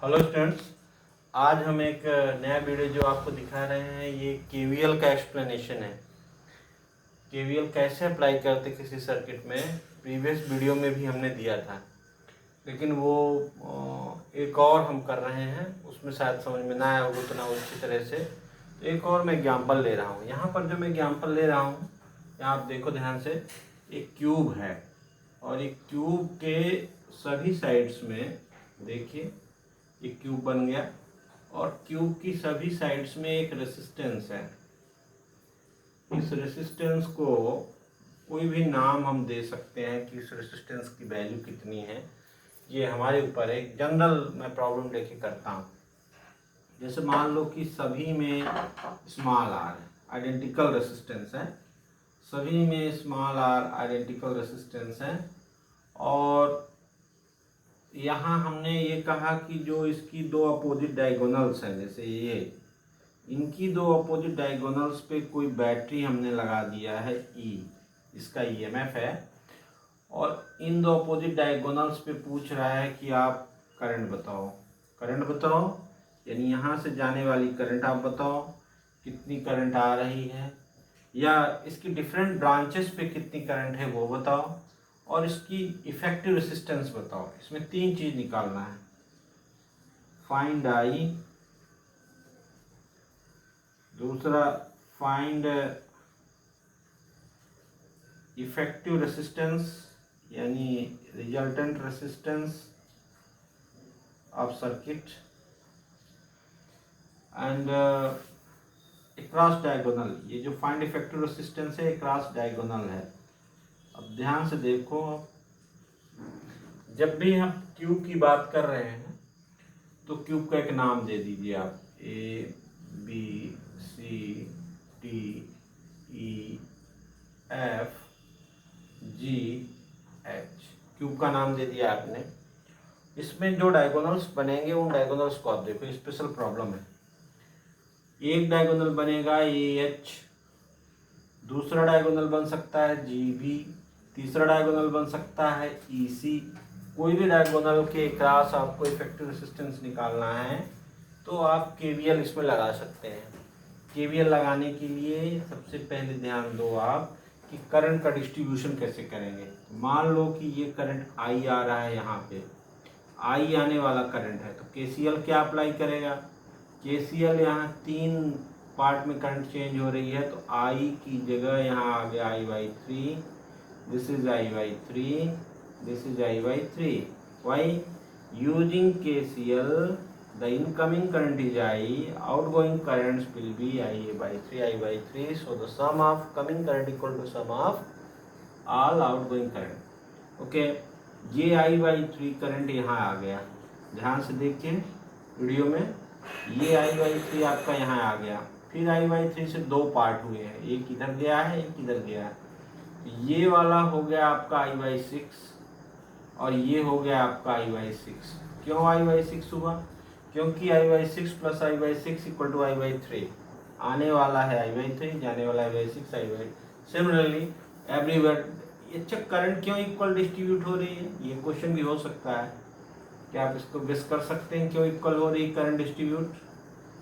Hello students, आज हम एक नया वीडियो जो आपको दिखा रहे हैं ये केवीएल का एक्सप्लेनेशन है। केवीएल कैसे अप्लाई करते किसी सर्किट में प्रीवियस वीडियो में भी हमने दिया था, लेकिन वो एक और हम कर रहे हैं, उसमें शायद समझ में ना आया होगा उतना अच्छी तरह से। तो एक और मैं एग्जाम्पल ले रहा हूँ। यहाँ पर जो मैं एग्जाम्पल ले रहा हूँ, यहाँ आप देखो ध्यान से, एक क्यूब है और एक क्यूब के सभी साइड्स में देखिए एक क्यूब बन गया और क्यूब की सभी साइड्स में एक रेसिस्टेंस है। इस रेसिस्टेंस को कोई भी नाम हम दे सकते हैं कि इस रेसिस्टेंस की वैल्यू कितनी है, ये हमारे ऊपर है। एक जनरल मैं प्रॉब्लम लेके करता हूँ। जैसे मान लो कि सभी में स्मॉल आर है, आइडेंटिकल रेसिस्टेंस है, सभी में स्मॉल आर आइडेंटिकल रेसिस्टेंस है और यहाँ हमने ये कहा कि जो इसकी दो अपोजिट डायगोनल्स हैं, जैसे ये इनकी दो अपोजिट डायगोनल्स पे कोई बैटरी हमने लगा दिया है E, इसका EMF है, और इन दो अपोजिट डायगोनल्स पे पूछ रहा है कि आप करंट बताओ। करंट बताओ यानी यहाँ से जाने वाली करंट आप बताओ कितनी करंट आ रही है, या इसकी डिफरेंट ब्रांचेस पे कितनी करंट है वो बताओ, और इसकी इफेक्टिव रेसिस्टेंस बताओ। इसमें तीन चीज निकालना है, फाइंड आई, दूसरा फाइंड इफेक्टिव रेसिस्टेंस यानी resultant resistance of circuit, and cross diagonal. ये जो फाइंड इफेक्टिव रेसिस्टेंस है क्रॉस डायगोनल है। अब ध्यान से देखो, जब भी हम क्यूब की बात कर रहे हैं तो क्यूब का एक नाम दे दीजिए आप, ABCDEFGH, क्यूब का नाम दे दिया आपने। इसमें जो डायगोनल्स बनेंगे उन डायगोनल्स को आप देखो, स्पेशल प्रॉब्लम है। एक डायगोनल बनेगा AH, दूसरा डायगोनल बन सकता है GB, तीसरा डायगोनल बन सकता है EC। कोई भी डायगोनल के क्रॉस आपको इफेक्टिव रेसिस्टेंस निकालना है तो आप KVL इसमें लगा सकते हैं। KVL लगाने के लिए सबसे पहले ध्यान दो आप कि करंट का डिस्ट्रीब्यूशन कैसे करेंगे। मान लो कि ये करंट I आ रहा है, यहाँ पे I आने वाला करंट है, तो KCL क्या अप्लाई करेगा। KCL यहाँ तीन पार्ट में करंट चेंज हो रही है, तो I की जगह यहाँ आ गया I/3, this is I/3, this is I/3। Why using KCL the incoming current is I, outgoing currents will be I/3, so the sum of coming current equal to sum of all outgoing current। Okay, ये I/3 current यहाँ आ गया, ध्यान से देखिए video में, ये I/3 आपका यहाँ आ गया। फिर I/3 से दो पार्ट हुए हैं, एक इधर गया है एक इधर गया है। ये वाला हो गया आपका I/6 और ये हो गया आपका I/6। क्यों I/6 हुआ? क्योंकि I/6 plus I/6 equal to I/3। आने वाला है I/3, जाने वाला I/6 I/3। Similarly everywhere. अच्छा, करंट क्यों इक्वल डिस्ट्रीब्यूट हो रही है, ये क्वेश्चन भी हो सकता है। क्या आप इसको गेस कर सकते हैं क्यों इक्वल हो रही है करंट डिस्ट्रीब्यूट?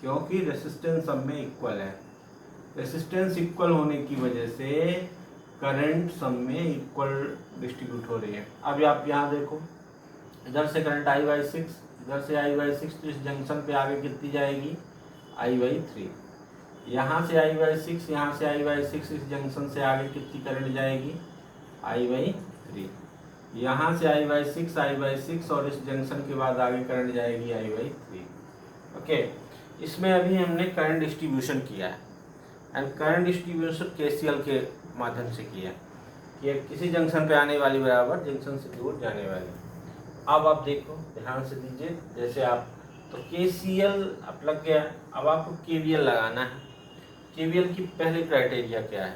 क्योंकि रेसिस्टेंस सब में इक्वल है। रेसिस्टेंस इक्वल होने की वजह से करंट सब में इक्वल डिस्ट्रीब्यूट हो रही है। अब आप यहाँ देखो, इधर से करंट I/6, इधर से I/6, तो इस जंक्शन पे आगे कितनी जाएगी I/3। यहाँ से I/6, यहाँ से I/6, इस जंक्शन से आगे कितनी करंट जाएगी I/3। यहाँ से I/6 और इस जंक्शन के बाद आगे करंट जाएगी I/3। ओके, इसमें अभी हमने करंट डिस्ट्रीब्यूशन किया है, एंड करंट डिस्ट्रीब्यूशन KCL के माध्यम से किया कि किसी जंक्शन पे आने वाली बराबर जंक्शन से दूर जाने वाली। अब आप देखो ध्यान से दीजिए, जैसे आप तो KCL अब लग गया, अब आपको KVL लगाना है। KVL की पहली क्राइटेरिया क्या है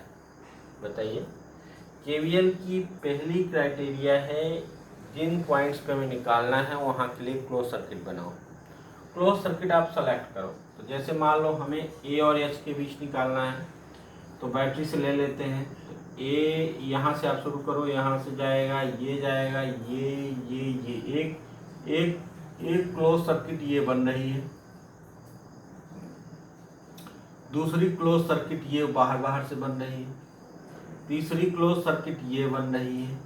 बताइए? KVL की पहली क्राइटेरिया है, जिन पॉइंट्स पे हमें निकालना है वहाँ के लिए क्लोज सर्किट बनाओ। क्लोज सर्किट आप सेलेक्ट करो। तो जैसे मान लो हमें A और H के बीच निकालना है, तो बैटरी से ले लेते हैं। तो A यहाँ से आप शुरू करो, यहाँ से जाएगा, ये जाएगा, ये एक एक क्लोज सर्किट ये बन रही है, दूसरी क्लोज सर्किट ये बाहर बाहर से बन रही है, तीसरी क्लोज सर्किट ये बन रही है,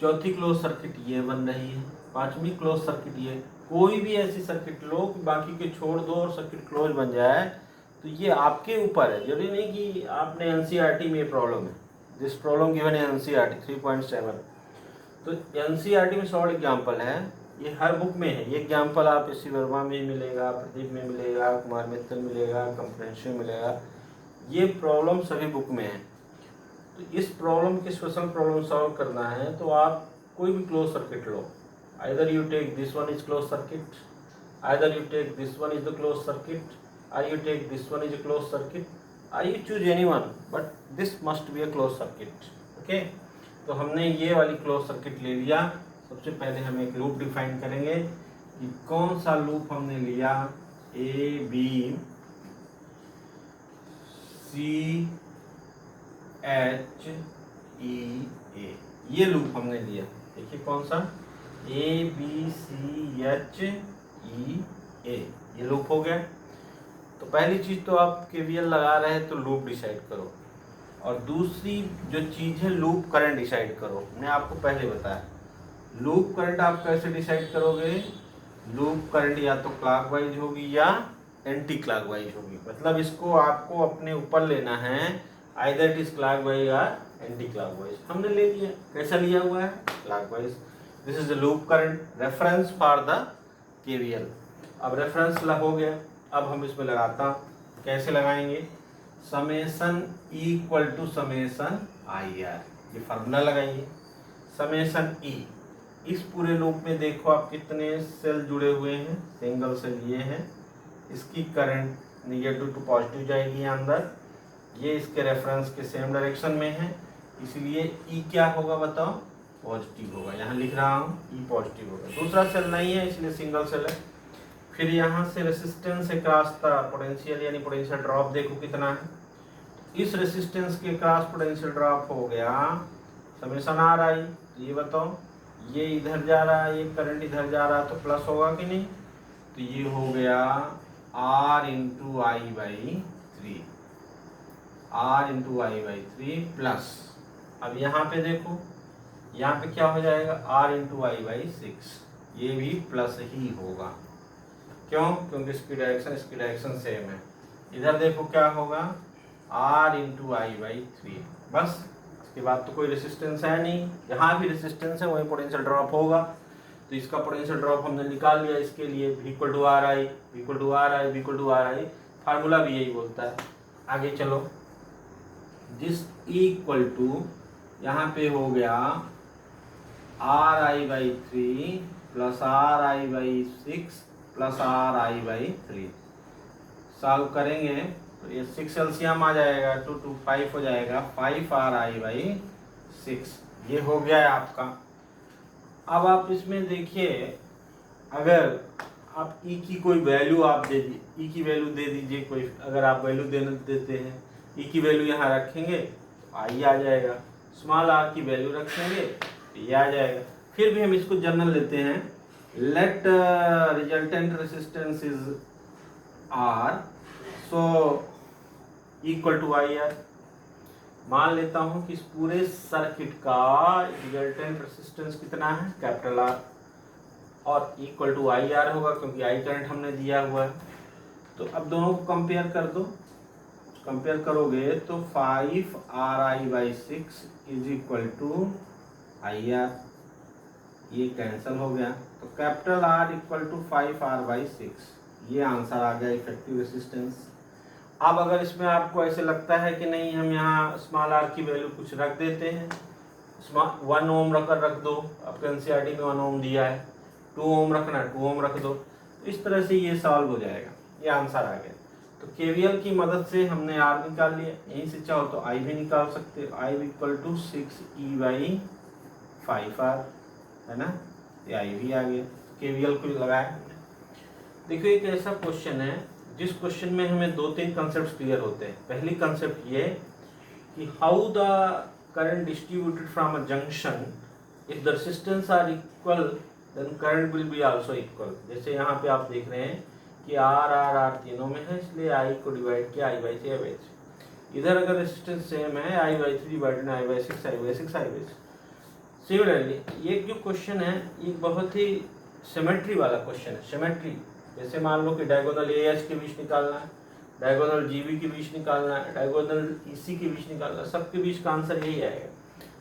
चौथी क्लोज सर्किट ये बन रही है, पांचवी क्लोज सर्किट ये। कोई भी ऐसी सर्किट लो कि बाकी के छोड़ दो और सर्किट क्लोज बन जाए, तो ये आपके ऊपर है। जरूरी नहीं कि आपने एनसीईआरटी में ये प्रॉब्लम है, this problem given in NCERT 3.7। तो एनसीईआरटी में शॉर्ट एग्जाम्पल है, ये हर बुक में है। ये एग्जाम्पल आप इसी वर्मा में मिलेगा, प्रदीप में मिलेगा, कुमार मित्तल मिलेगा, कंप्रेंसिव मिलेगा। ये प्रॉब्लम सभी बुक में है। तो इस प्रॉब्लम की स्पेशल प्रॉब्लम सॉल्व करना है तो आप कोई भी क्लोज सर्किट लो, either you take this one is close circuit, either you take this one is the close circuit, or you take this one is a closed circuit, or you choose any one, but this must be a closed circuit. Okay, तो हमने ये वाली close circuit ले लिया। सबसे पहले हम एक लूप डिफाइन करेंगे कि कौन सा लूप हमने लिया, A B C H E ए, ये लूप हमने लिया। देखिए कौन सा, A B C H E ए, ये लूप हो गया। तो पहली चीज़ तो आप केवीएल लगा रहे हैं तो लूप डिसाइड करो, और दूसरी जो चीज़ है लूप करंट डिसाइड करो। मैंने आपको पहले बताया लूप करंट आप कैसे डिसाइड करोगे, लूप करंट या तो क्लॉकवाइज होगी या एंटी क्लॉकवाइज होगी। मतलब इसको आपको अपने ऊपर लेना है, आइदर इट इज क्लॉकवाइज या एंटी क्लॉकवाइज। हमने ले लिया, कैसा लिया हुआ है, clockwise. This is the loop current reference for the KVL. अब रेफरेंस हो गया, अब हम इसमें लगाता हूँ, कैसे लगाएंगे, summation equal to summation I R, ये फार्मूला लगाइए। समेसन ई, इस पूरे लूप में देखो आप कितने सेल जुड़े हुए हैं, सिंगल सेल ये है, इसकी करंट नेगेटिव टू पॉजिटिव जाएगी अंदर, ये इसके रेफरेंस के सेम डायरेक्शन में है, इसलिए ई क्या होगा बताओ, पॉजिटिव होगा। यहाँ लिख रहा हूँ ई पॉजिटिव होगा। दूसरा सेल नहीं है इसलिए सिंगल सेल है। फिर यहाँ से रेसिस्टेंस से क्रॉस का पोटेंशियल यानी पोटेंशियल ड्रॉप देखो कितना है, इस रेसिस्टेंस के क्रॉस पोटेंशियल ड्रॉप हो गया समेसन आर आई। ये बताओ, ये इधर जा रहा है, ये करंट इधर जा रहा है तो प्लस होगा कि नहीं, तो ये हो गया R into I by 3, R into I by 3 plus. अब यहाँ पे देखो, यहाँ पे क्या हो जाएगा, आर इंटू आई बाई 6, ये भी प्लस ही होगा। क्यों, क्योंकि इसकी डायरेक्शन सेम है। इधर देखो क्या होगा, आर इंटू आई बाई 3, बस। इसके बाद तो कोई रेसिस्टेंस है नहीं, यहाँ भी रेसिस्टेंस है वहीं पोटेंशियल ड्रॉप होगा। तो इसका पोटेंशियल ड्रॉप हमने निकाल लिया, इसके लिए V equal to R I, V equal to R I, V equal to R I, formula भी यही बोलता है। आगे चलो, दिस इक्वल टू यहाँ पे हो गया are I by 3 plus are I by 6 plus are I by 3। Solve करेंगे तो ये 6 एलसीएम आ जाएगा, 2 2 5 हो जाएगा, 5 आर आई बाई 6, ये हो गया है आपका। अब आप इसमें देखिए, अगर आप ई की कोई वैल्यू आप दे दी, ई की वैल्यू दे दीजिए कोई, अगर आप वैल्यू देते हैं, ई की वैल्यू यहाँ रखेंगे तो आई आ जाएगा, स्मॉल आर की वैल्यू रखेंगे तो ये आ जाएगा। फिर भी हम इसको जनरल लेते हैं, let resultant resistance is R, so equal to IR। मान लेता हूँ कि इस पूरे सर्किट का रिजल्टेंट रेसिस्टेंस कितना है, कैपिटल R, और इक्वल टू IR होगा क्योंकि I करंट हमने दिया हुआ है। तो अब दोनों को कंपेयर कर दो, कंपेयर करोगे तो 5 RI by 6 is equal to IR, ये कैंसिल हो गया। तो capital R equal to 5 R by 6, ये आंसर आ गया इफेक्टिव रेसिस्टेंस। अब अगर इसमें आपको ऐसे लगता है कि नहीं, हम यहाँ स्मॉल r की वैल्यू कुछ रख देते हैं, 1 ओम रख दो, आपके एनसीईआरटी में 1 ओम दिया है, 2 ओम रखना है 2 ओम रख दो, तो इस तरह से ये सॉल्व हो जाएगा, ये आंसर आ गया। तो केवीएल की मदद से हमने R निकाल लिया, यहीं से चाहो तो I भी निकाल सकते हो, I equal to 6E by 5R, है ना, ये I भी आ गया। केवीएल को लगाया। देखो एक ऐसा क्वेश्चन है जिस क्वेश्चन में हमें 2-3 कंसेप्ट क्लियर होते हैं। पहली कंसेप्ट ये कि how the current distributed from a junction if the resistance are equal then current will be also equal. जैसे यहाँ पे आप देख रहे हैं कि आर तीनों में है, इसलिए आई को डिवाइड किया I/3 इधर अगर रेजिस्टेंस सेम है I/3 divided I/6 I/6 similarly ये जो क्वेश्चन है ये बहुत ही सिमेट्री वाला क्वेश्चन है। सिमेट्री जैसे मान लो कि डायगोनल AH के बीच निकालना है, डायगोनल GB के बीच निकालना है, डायगोनल EC के बीच निकालना है, सबके बीच का आंसर यही आएगा।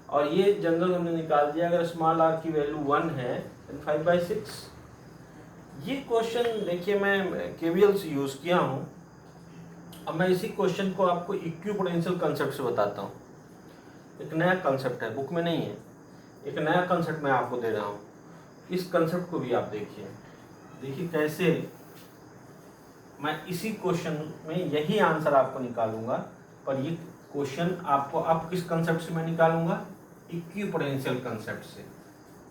और ये जनरल हमने निकाल दिया, अगर स्मॉल r की वैल्यू 1 है देन 5/6। ये क्वेश्चन देखिए मैं KVL से यूज़ किया हूँ। अब मैं इसी क्वेश्चन को आपको इक्विपोटेंशियल कंसेप्ट से बताता हूँ। एक नया कंसेप्ट है, बुक में नहीं है, एक नया कंसेप्ट मैं आपको दे रहा हूँ। इस कंसेप्ट को भी आप देखिए कैसे मैं इसी क्वेश्चन में यही आंसर आपको निकालूंगा, पर ये क्वेश्चन आपको अब किस कंसेप्ट से मैं निकालूंगा, इक्विपोटेंशियल कंसेप्ट से।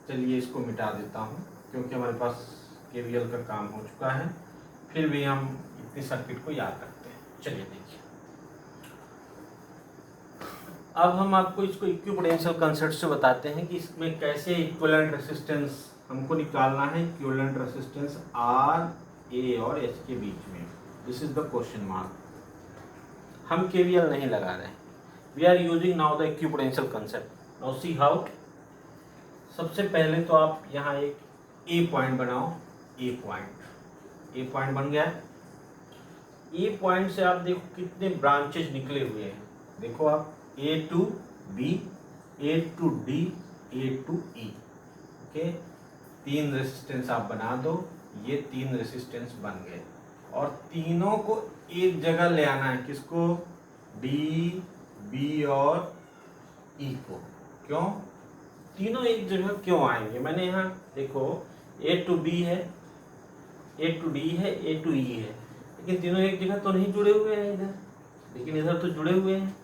चलिए इसको मिटा देता हूँ क्योंकि हमारे पास KVL का काम हो चुका है, फिर भी हम इतनी सर्किट को याद रखते हैं। चलिए देखिए, अब हम आपको इसको इक्विपोटेंशियल कंसेप्ट से बताते हैं कि इसमें कैसे इक्विवेलेंट रेसिस्टेंस हमको निकालना है। इक्विवेलेंट रेसिस्टेंस R, A और H के बीच में, this is the question mark. हम KVL नहीं लगा रहे हैं, we are using now the equipotential concept. Now see how. सबसे पहले तो आप यहाँ एक A पॉइंट बनाओ, A पॉइंट बन गया। A पॉइंट से आप देखो कितने ब्रांचेज निकले हुए हैं। देखो आप A to B, A to D, A to E, okay. 3 resistance आप बना दो, ये 3 रेसिस्टेंस बन गए और तीनों को एक जगह ले आना है। किसको? D, B और E को। क्यों तीनों एक जगह क्यों आएंगे? मैंने यहाँ देखो A to B है, A to D है, A to E है, लेकिन तीनों एक जगह तो नहीं जुड़े हुए हैं इधर, लेकिन इधर तो जुड़े हुए हैं।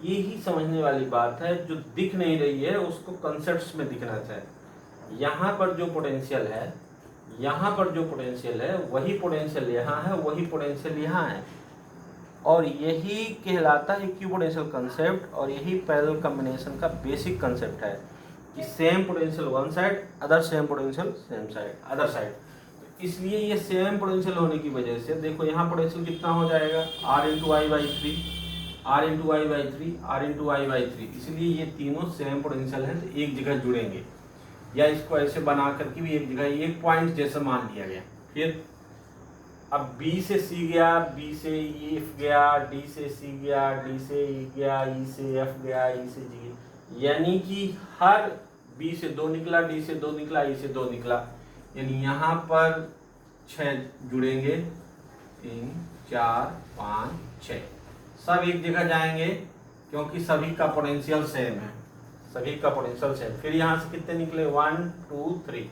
ये ही समझने वाली बात है, जो दिख नहीं रही है उसको कंसेप्ट्स में दिखना चाहिए। यहाँ पर जो पोटेंशियल है, यहाँ पर जो पोटेंशियल है वही पोटेंशियल यहाँ है, वही पोटेंशियल यहाँ है, और यही कहलाता है इक्विपोटेंशियल कंसेप्ट। और यही पैरेलल कॉम्बिनेशन का बेसिक कंसेप्ट है कि same potential one side, other same potential same side, other side. इसलिए ये सेम पोटेंशियल होने की वजह से देखो यहाँ पोटेंशियल कितना हो जाएगा, R into I/3, R into I/3, R into I/3। इसलिए ये तीनों सेम पोटेंशियल हैं तो एक जगह जुड़ेंगे, या इसको ऐसे बना करके भी एक जगह एक पॉइंट जैसा मान लिया गया। फिर अब B से C गया, B से F गया, D से C गया, D से E गया, E से F गया, E से G, यानी कि हर B से 2 निकला, D से 2 निकला, E से 2 निकला, यानी यहाँ पर 6 जुड़ेंगे, 3 4 5 6, सब एक जगह जाएंगे क्योंकि सभी का पोटेंशियल सेम है, सभी का पोटेंशियल सेम। फिर यहाँ से कितने निकले, 1 2 3,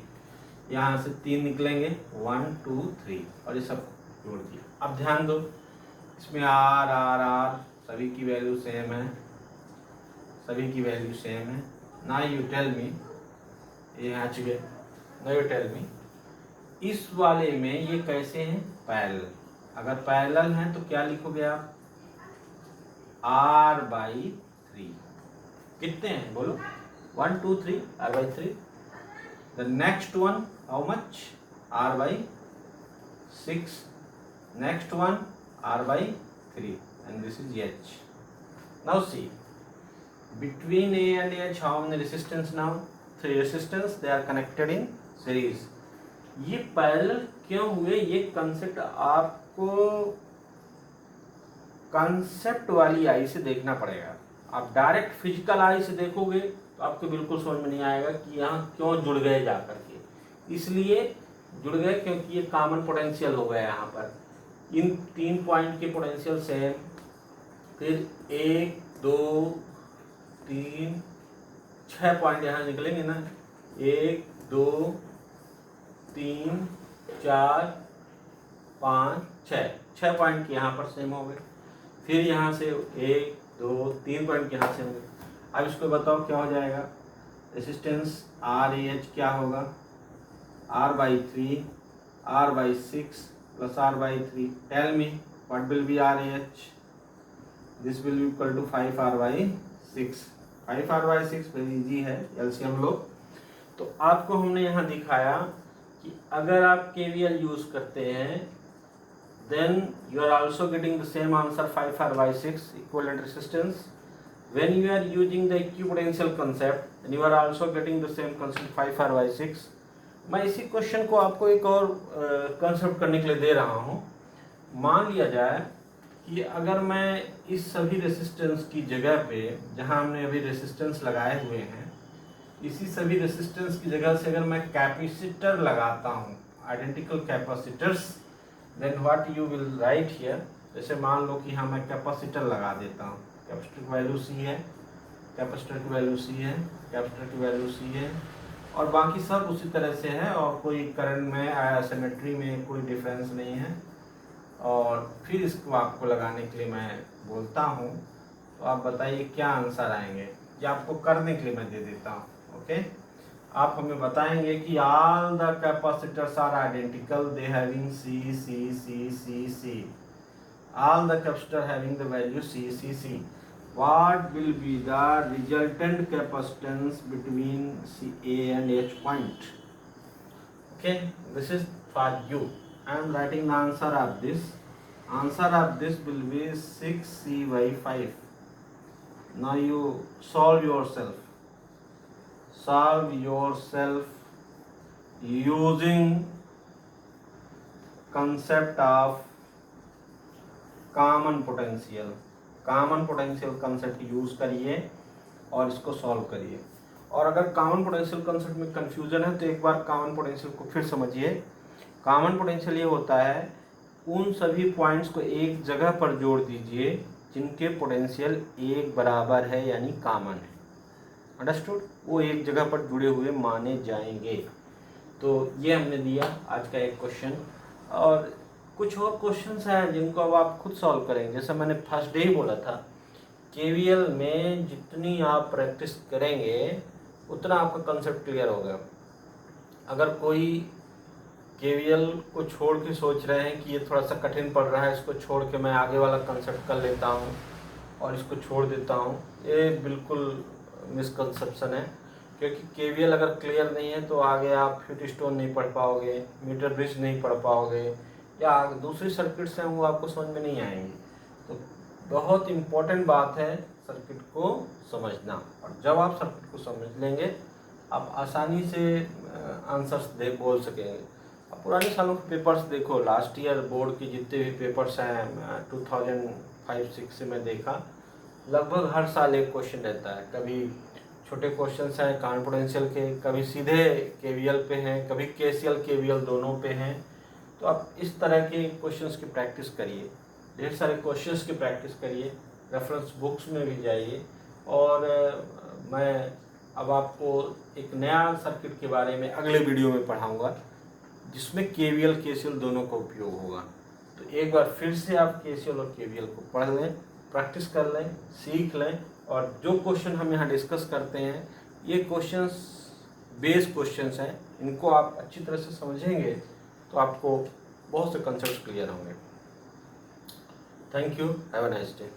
यहाँ से 3 निकलेंगे, 1 2 3, और ये सब जोड़ दिया। अब ध्यान दो, इसमें R R R सभी की वैल्यू सेम है, सभी की वैल्यू सेम है। ना यू टेल मी, ये यहाँ चुके, ना यू टेल मी इस वाले में ये कैसे हैं, पैरेलल। अगर पैरेलल हैं तो क्या लिखोगे आप, R/3। कितने हैं बोलो, 1 2 3, R/3। The next one how much, R/6। Next one R/3, and this is H. Now see, between A and H how many resistance now? 3 resistance, they are connected in series. ये parallel क्यों हुए, ये concept आपको concept वाली आई से देखना पड़ेगा। आप डायरेक्ट फिजिकल आई से देखोगे तो आपको बिल्कुल समझ में नहीं आएगा कि यहाँ क्यों जुड़ गए जा करके। इसलिए जुड़ गए क्योंकि ये कॉमन पोटेंशियल हो गया यहाँ पर, इन 3 पॉइंट के पोटेंशियल सेम। फिर 1 2 3 6 पॉइंट यहाँ निकलेंगे ना, 1 2 3 4 5 6 पॉइंट के यहाँ पर सेम हो गए। फिर यहाँ से 1 2 3 पॉइंट के यहाँ से होंगे। अब इसको बताओ क्या हो जाएगा, रेसिस्टेंस RAH क्या होगा, R/3 R/6 plus R/3। Tell me what will be RAH, this will be equal to 5 R/6। 5 R/6 very easy है, एलसीएम लो। तो आपको हमने यहाँ दिखाया कि अगर आप KVL यूज करते हैं then you are also getting the same answer 5R/6 equivalent resistance. When you are using the equipotential concept then you are also getting the same concept 5R/6. मैं इसी क्वेश्चन को आपको एक और कंसेप्ट करने के लिए दे रहा हूँ। मान लिया जाए कि अगर मैं इस सभी रेसिस्टेंस की जगह पे, जहाँ हमने अभी रेसिस्टेंस लगाए हुए हैं, इसी सभी रेसिस्टेंस की जगह से अगर मैं कैपेसिटर लगाता हूँ, identical capacitors, then what you will write here. जैसे मान लो कि हाँ मैं कैपेसिटर लगा देता हूँ, कैपेसिटर की वैल्यू C है, कैपेसिटर की वैल्यू C है, कैपेसिटर की वैल्यू C है, और बाकी सब उसी तरह से है, और कोई करंट में सिमेट्री में कोई डिफरेंस नहीं है। और फिर इसको आपको लगाने के लिए मैं बोलता हूँ, तो आप बताइए क्या आंसर आएंगे, या आपको करने के लिए मैं दे देता हूँ। ओके, आप हमें बताएंगे कि all the capacitors are identical, they having C. All the capacitor having the value C. What will be the resultant capacitance between A and H point? Okay, this is for you. I am writing the answer of this. Answer of this will be 6C/5. Now you solve yourself. Solve yourself using concept of common potential concept use करिए और इसको solve करिए। और अगर common potential concept में confusion है तो एक बार कॉमन पोटेंशियल को फिर समझिए। कॉमन पोटेंशियल ये होता है उन सभी पॉइंट्स को एक जगह पर जोड़ दीजिए जिनके पोटेंशियल एक बराबर है, यानी कॉमन है। अंडरस्टूड? वो एक जगह पर जुड़े हुए माने जाएंगे। तो ये हमने दिया आज का एक क्वेश्चन, और कुछ और क्वेश्चंस हैं जिनको अब आप खुद सॉल्व करेंगे। जैसे मैंने फर्स्ट डे ही बोला था, KVL में जितनी आप प्रैक्टिस करेंगे उतना आपका कंसेप्ट क्लियर होगा। अगर कोई KVL को छोड़ के सोच रहे हैं कि ये थोड़ा सा कठिन पड़ रहा है, इसको छोड़ के मैं आगे वाला कंसेप्ट कर लेता हूँ और इसको छोड़ देता हूँ, ये बिल्कुल मिसकंसेप्शन है। क्योंकि KVL अगर क्लियर नहीं है तो आगे आप फ्यूटस्टोन नहीं पढ़ पाओगे, मीटर ब्रिज नहीं पढ़ पाओगे, या दूसरी सर्किट्स हैं वो आपको समझ में नहीं आएंगी। तो बहुत इम्पोर्टेंट बात है सर्किट को समझना, और जब आप सर्किट को समझ लेंगे आप आसानी से आंसर्स बोल सकेंगे। अब पुराने सालों के पेपर्स देखो, लास्ट ईयर बोर्ड के जितने भी पेपर्स हैं 2005-06 से मैं देखा, लगभग हर साल एक क्वेश्चन रहता है। कभी छोटे क्वेश्चंस हैं कॉमन पोटेंशियल के, कभी सीधे KVL पे हैं, कभी KCL KVL दोनों पे हैं। तो आप इस तरह के क्वेश्चंस की प्रैक्टिस करिए, ढेर सारे क्वेश्चंस की प्रैक्टिस करिए, रेफरेंस बुक्स में भी जाइए। और मैं अब आपको एक नया सर्किट के बारे में अगले वीडियो में पढ़ाऊंगा जिसमें KVL KCL दोनों का उपयोग होगा। तो एक बार फिर से आप KCL और KVL को पढ़ लें, प्रैक्टिस कर लें, सीख लें, और जो क्वेश्चन हम यहाँ डिस्कस करते हैं ये क्वेश्चंस बेस क्वेश्चंस हैं, इनको आप अच्छी तरह से समझेंगे तो आपको बहुत से कंसेप्ट्स क्लियर होंगे। Thank you, have a nice day.